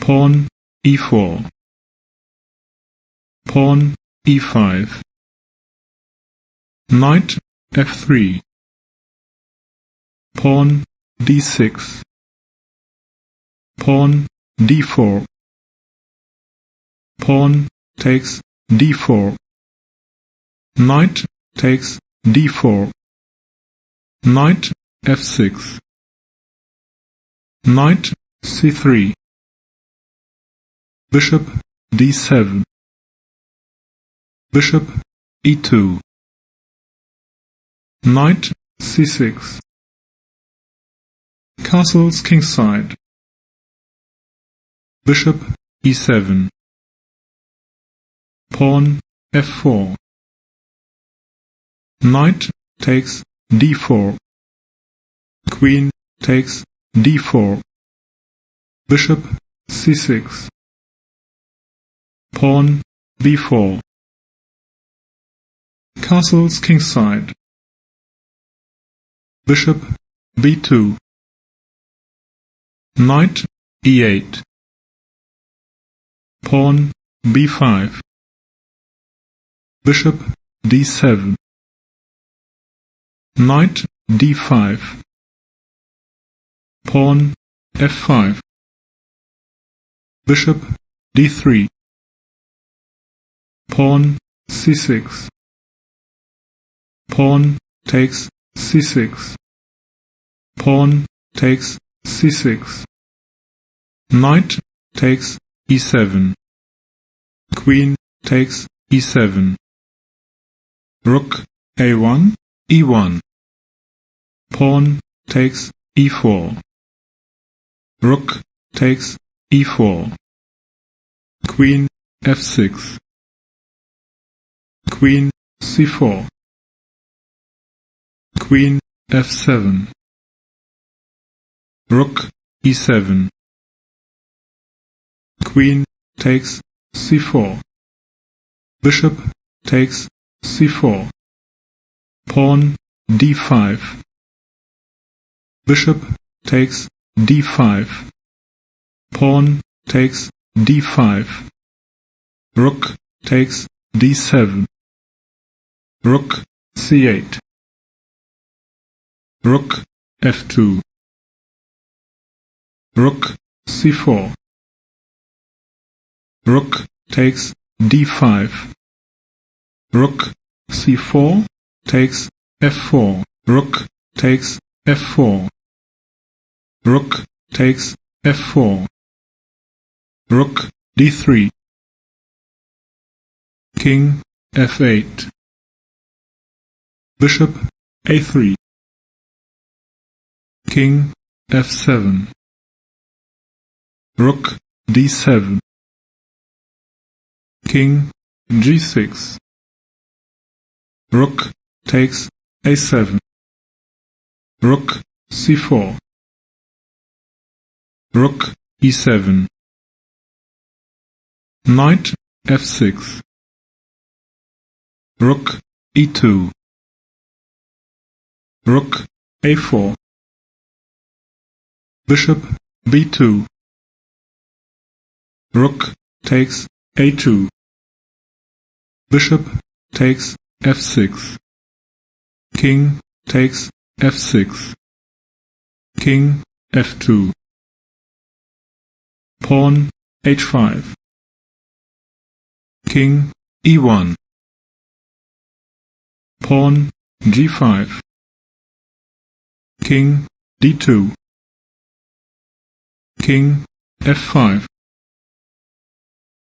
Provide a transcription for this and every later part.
pawn e4, pawn e5, knight f3, pawn d6, pawn d4, pawn takes d4, knight takes d4, knight f6, knight c3, bishop d7, bishop e2, knight c6, castles kingside, bishop e7, pawn f4, knight takes d4, queen takes d4, bishop c6, pawn b4, castles kingside, bishop b2, knight e8, pawn b5, bishop d7, knight d5, pawn f5, bishop d3, pawn c6, pawn takes c6, pawn takes c6, knight takes e7, queen takes e7, rook a1, e1, pawn takes e4, rook takes e4, queen f6, queen c4, queen f7, rook e7, queen takes c4, bishop takes c4, pawn d5, bishop takes d5, pawn takes d5, rook takes d7, rook c8, rook f2, rook c4, rook takes d5, rook c4 takes f4, rook takes f4, rook takes f4, rook d3, king f8, bishop a3, king f7, rook d7, king g6, rook takes a7, rook c4, rook e7, knight f6, rook e2, rook a4, bishop b2, rook takes a2, bishop takes f6, king takes f6, king f2, pawn h5, king e1, pawn g5, king d2, king f5,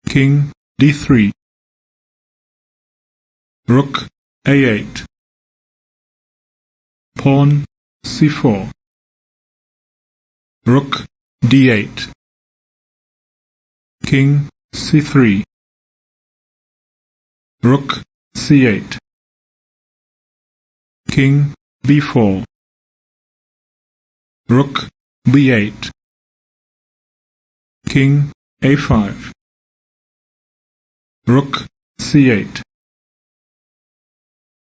king d3, rook a8, pawn c4, rook d8, king c3, rook c8, king b4, rook b8, king a5, rook c8,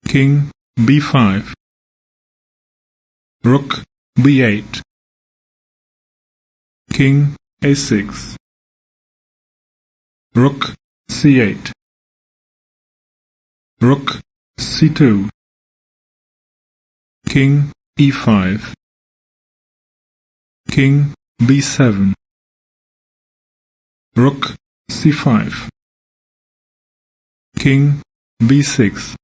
king b5, rook b8, king a6, Rook C8. Rook C2. King E5. King B7. Rook C5. King B6.